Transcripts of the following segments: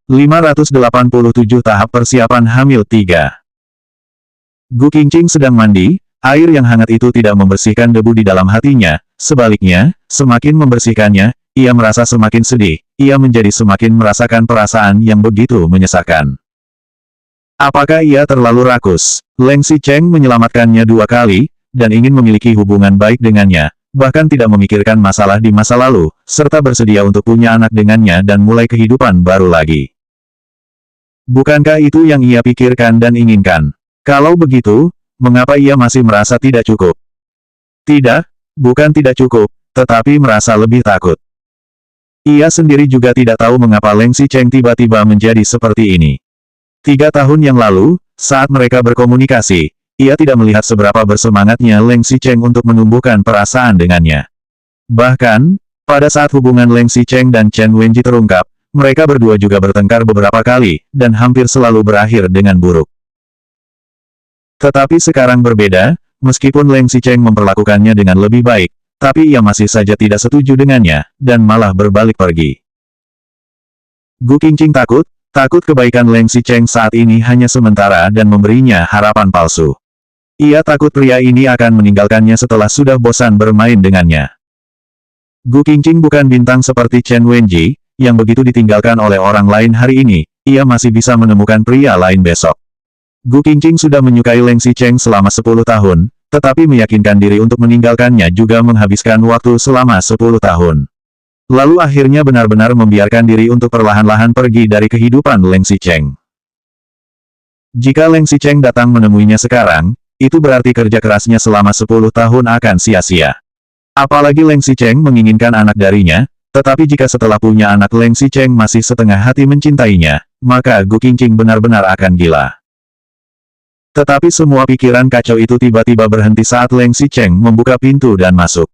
587 tahap persiapan hamil 3. Gu Qingqing sedang mandi, air yang hangat itu tidak membersihkan debu di dalam hatinya, sebaliknya, semakin membersihkannya, ia merasa semakin sedih, ia menjadi semakin merasakan perasaan yang begitu menyesakan. Apakah ia terlalu rakus? Leng Xicheng menyelamatkannya 2 kali, dan ingin memiliki hubungan baik dengannya, bahkan tidak memikirkan masalah di masa lalu, serta bersedia untuk punya anak dengannya dan mulai kehidupan baru lagi. Bukankah itu yang ia pikirkan dan inginkan? Kalau begitu, mengapa ia masih merasa tidak cukup? Tidak, bukan tidak cukup, tetapi merasa lebih takut. Ia sendiri juga tidak tahu mengapa Leng Xicheng tiba-tiba menjadi seperti ini. 3 tahun yang lalu, saat mereka berkomunikasi, ia tidak melihat seberapa bersemangatnya Leng Xicheng untuk menumbuhkan perasaan dengannya. Bahkan, pada saat hubungan Leng Xicheng dan Chen Wenji terungkap, mereka berdua juga bertengkar beberapa kali, dan hampir selalu berakhir dengan buruk. Tetapi sekarang berbeda, meskipun Leng Xicheng memperlakukannya dengan lebih baik, tapi ia masih saja tidak setuju dengannya, dan malah berbalik pergi. Gu Qingqing takut kebaikan Leng Xicheng saat ini hanya sementara dan memberinya harapan palsu. Ia takut pria ini akan meninggalkannya setelah sudah bosan bermain dengannya. Gu Qingqing bukan bintang seperti Chen Wenji, yang begitu ditinggalkan oleh orang lain hari ini, ia masih bisa menemukan pria lain besok. Gu Qingqing sudah menyukai Leng Xicheng selama 10 tahun, tetapi meyakinkan diri untuk meninggalkannya juga menghabiskan waktu selama 10 tahun. Lalu akhirnya benar-benar membiarkan diri untuk perlahan-lahan pergi dari kehidupan Leng Xicheng. Jika Leng Xicheng datang menemuinya sekarang, itu berarti kerja kerasnya selama 10 tahun akan sia-sia. Apalagi Leng Xicheng menginginkan anak darinya, tetapi jika setelah punya anak Leng Xicheng masih setengah hati mencintainya, maka Gu Qingqing benar-benar akan gila. Tetapi semua pikiran kacau itu tiba-tiba berhenti saat Leng Xicheng membuka pintu dan masuk.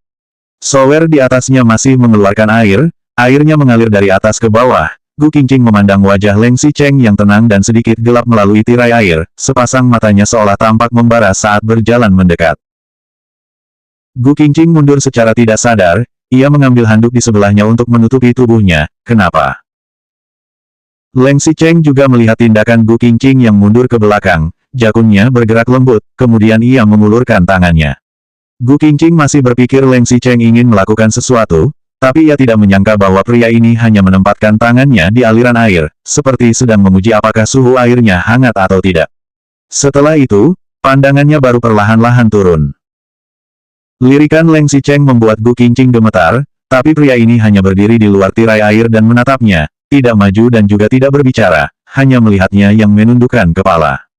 Shower di atasnya masih mengeluarkan air, airnya mengalir dari atas ke bawah. Gu Qingqing memandang wajah Leng Xicheng yang tenang dan sedikit gelap melalui tirai air, sepasang matanya seolah tampak membara saat berjalan mendekat. Gu Qingqing mundur secara tidak sadar, ia mengambil handuk di sebelahnya untuk menutupi tubuhnya. Kenapa? Leng Xicheng juga melihat tindakan Gu Qingqing yang mundur ke belakang. Jakunnya bergerak lembut, kemudian ia mengulurkan tangannya. Gu Qingqing masih berpikir Leng Xicheng ingin melakukan sesuatu, tapi ia tidak menyangka bahwa pria ini hanya menempatkan tangannya di aliran air, seperti sedang menguji apakah suhu airnya hangat atau tidak. Setelah itu, pandangannya baru perlahan-lahan turun. Lirikan Leng Xicheng membuat Gu Qingqing gemetar, tapi pria ini hanya berdiri di luar tirai air dan menatapnya, tidak maju dan juga tidak berbicara, hanya melihatnya yang menundukkan kepala.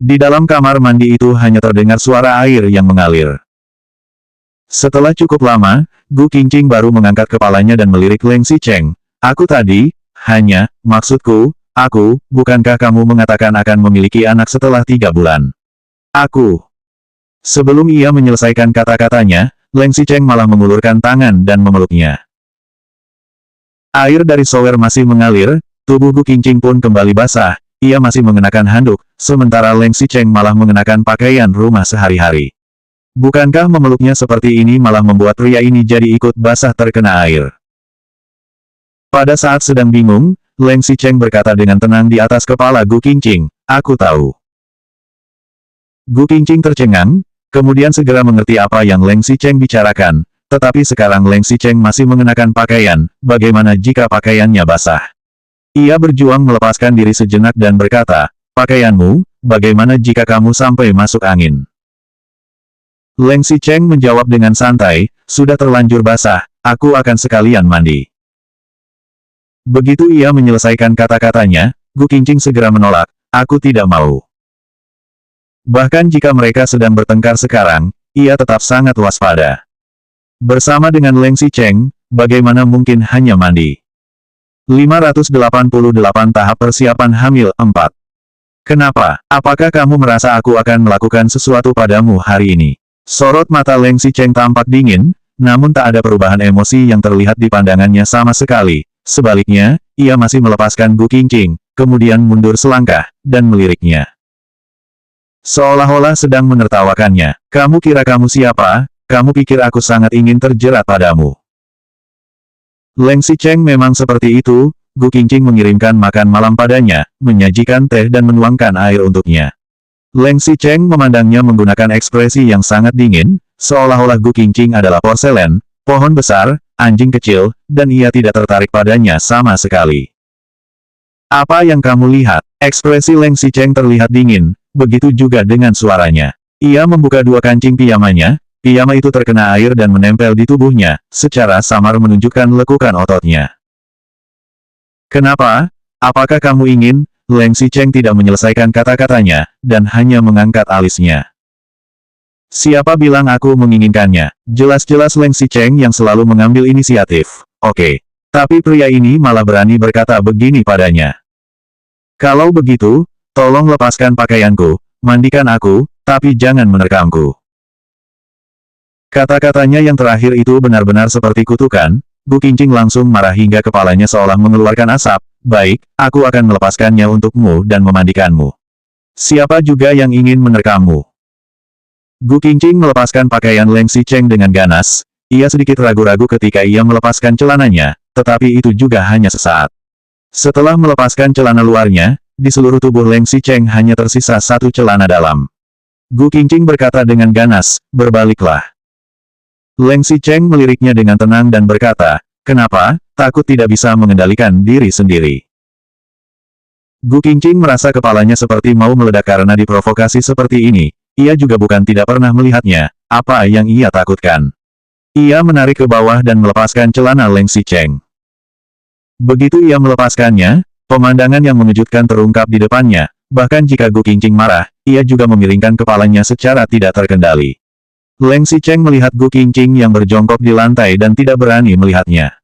Di dalam kamar mandi itu hanya terdengar suara air yang mengalir. Setelah cukup lama, Gu Qingqing baru mengangkat kepalanya dan melirik Leng Xicheng. Aku tadi, maksudku, bukankah kamu mengatakan akan memiliki anak setelah 3 bulan? Sebelum ia menyelesaikan kata-katanya, Leng Xicheng malah mengulurkan tangan dan memeluknya. Air dari shower masih mengalir, tubuh Gu Qingqing pun kembali basah. Ia masih mengenakan handuk, sementara Leng Xicheng malah mengenakan pakaian rumah sehari-hari. Bukankah memeluknya seperti ini malah membuat pria ini jadi ikut basah terkena air? Pada saat sedang bingung, Leng Xicheng berkata dengan tenang di atas kepala Gu Qingqing, aku tahu. Gu Qingqing tercengang, kemudian segera mengerti apa yang Leng Xicheng bicarakan, tetapi sekarang Leng Xicheng masih mengenakan pakaian, bagaimana jika pakaiannya basah? Ia berjuang melepaskan diri sejenak dan berkata, pakaianmu, bagaimana jika kamu sampai masuk angin? Leng Xicheng menjawab dengan santai, sudah terlanjur basah, aku akan sekalian mandi. Begitu ia menyelesaikan kata-katanya, Gu Qingqing segera menolak, aku tidak mau. Bahkan jika mereka sedang bertengkar sekarang, ia tetap sangat waspada. Bersama dengan Leng Xicheng, bagaimana mungkin hanya mandi? 588 tahap persiapan hamil 4. Kenapa? Apakah kamu merasa aku akan melakukan sesuatu padamu hari ini? Sorot mata Leng Xicheng tampak dingin, namun tak ada perubahan emosi yang terlihat di pandangannya sama sekali. Sebaliknya, ia masih melepaskan Gu Qingqing, kemudian mundur selangkah, dan meliriknya. Seolah-olah sedang menertawakannya. Kamu kira kamu siapa? Kamu pikir aku sangat ingin terjerat padamu? Leng Xicheng memang seperti itu, Gu Qingqing mengirimkan makan malam padanya, menyajikan teh dan menuangkan air untuknya. Leng Xicheng memandangnya menggunakan ekspresi yang sangat dingin, seolah-olah Gu Qingqing adalah porselen, pohon besar, anjing kecil, dan ia tidak tertarik padanya sama sekali. Apa yang kamu lihat? Ekspresi Leng Xicheng terlihat dingin, begitu juga dengan suaranya. Ia membuka dua kancing piyamanya, piyama itu terkena air dan menempel di tubuhnya, secara samar menunjukkan lekukan ototnya. Kenapa? Apakah kamu ingin? Leng Xicheng tidak menyelesaikan kata-katanya, dan hanya mengangkat alisnya. Siapa bilang aku menginginkannya? Jelas-jelas Leng Xicheng yang selalu mengambil inisiatif. Oke. Tapi pria ini malah berani berkata begini padanya. Kalau begitu, tolong lepaskan pakaianku, mandikan aku, tapi jangan menerkamku. Kata-katanya yang terakhir itu benar-benar seperti kutukan. Gu Qingqing langsung marah hingga kepalanya seolah mengeluarkan asap. Baik, aku akan melepaskannya untukmu dan memandikanmu. Siapa juga yang ingin menerkammu? Gu Qingqing melepaskan pakaian Leng Xicheng dengan ganas. Ia sedikit ragu-ragu ketika ia melepaskan celananya, tetapi itu juga hanya sesaat. Setelah melepaskan celana luarnya, di seluruh tubuh Leng Xicheng hanya tersisa satu celana dalam. Gu Qingqing berkata dengan ganas, berbaliklah. Leng Xicheng meliriknya dengan tenang dan berkata, kenapa, takut tidak bisa mengendalikan diri sendiri. Gu Qingqing merasa kepalanya seperti mau meledak karena diprovokasi seperti ini. Ia juga bukan tidak pernah melihatnya, apa yang ia takutkan. Ia menarik ke bawah dan melepaskan celana Leng Xicheng. Begitu ia melepaskannya, pemandangan yang mengejutkan terungkap di depannya. Bahkan jika Gu Qingqing marah, ia juga memiringkan kepalanya secara tidak terkendali. Leng Xicheng melihat Gu Qingqing yang berjongkok di lantai dan tidak berani melihatnya.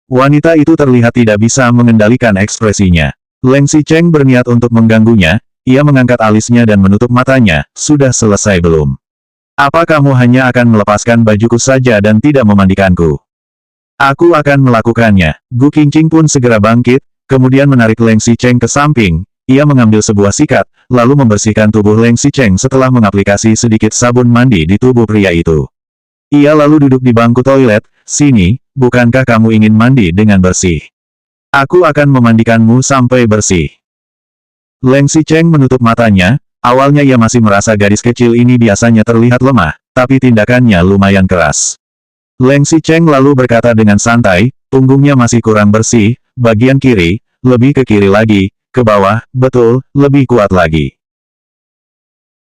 Wanita itu terlihat tidak bisa mengendalikan ekspresinya. Leng Xicheng berniat untuk mengganggunya, ia mengangkat alisnya dan menutup matanya, sudah selesai belum? Apa kamu hanya akan melepaskan bajuku saja dan tidak memandikanku? Aku akan melakukannya. Gu Qingqing pun segera bangkit, kemudian menarik Leng Xicheng ke samping. Ia mengambil sebuah sikat, lalu membersihkan tubuh Leng Xicheng setelah mengaplikasi sedikit sabun mandi di tubuh pria itu. Ia lalu duduk di bangku toilet, sini, bukankah kamu ingin mandi dengan bersih? Aku akan memandikanmu sampai bersih. Leng Xicheng menutup matanya, awalnya ia masih merasa gadis kecil ini biasanya terlihat lemah, tapi tindakannya lumayan keras. Leng Xicheng lalu berkata dengan santai, punggungnya masih kurang bersih, bagian kiri, lebih ke kiri lagi, ke bawah, betul, lebih kuat lagi.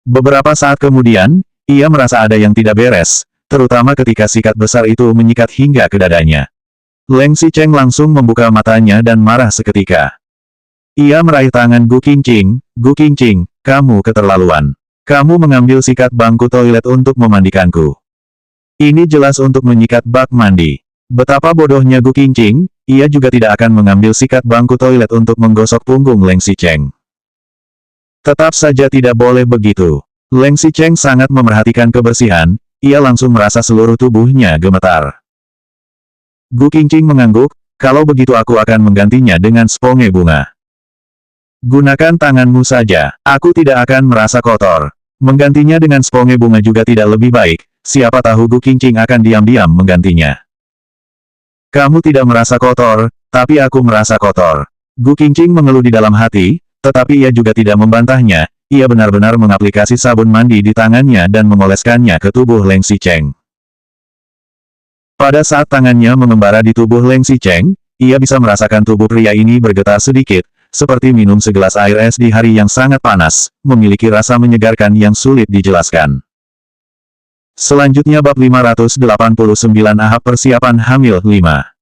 Beberapa saat kemudian, ia merasa ada yang tidak beres, terutama ketika sikat besar itu menyikat hingga ke dadanya. Leng Xicheng langsung membuka matanya dan marah seketika. Ia meraih tangan Gu Qingqing, Gu Qingqing, kamu keterlaluan. Kamu mengambil sikat bangku toilet untuk memandikanku. Ini jelas untuk menyikat bak mandi. Betapa bodohnya Gu Qingqing, ia juga tidak akan mengambil sikat bangku toilet untuk menggosok punggung Leng Xicheng. Tetap saja tidak boleh begitu. Leng Xicheng sangat memerhatikan kebersihan, ia langsung merasa seluruh tubuhnya gemetar. Gu Qingqing mengangguk, kalau begitu aku akan menggantinya dengan sponge bunga. Gunakan tanganmu saja, aku tidak akan merasa kotor. Menggantinya dengan sponge bunga juga tidak lebih baik, siapa tahu Gu Qingqing akan diam-diam menggantinya. Kamu tidak merasa kotor, tapi aku merasa kotor. Gu Qingqing mengeluh di dalam hati, tetapi ia juga tidak membantahnya, ia benar-benar mengaplikasi sabun mandi di tangannya dan mengoleskannya ke tubuh Leng Xicheng. Pada saat tangannya mengembara di tubuh Leng Xicheng, ia bisa merasakan tubuh pria ini bergetar sedikit, seperti minum segelas air es di hari yang sangat panas, memiliki rasa menyegarkan yang sulit dijelaskan. Selanjutnya bab 589 Ahab persiapan hamil 5.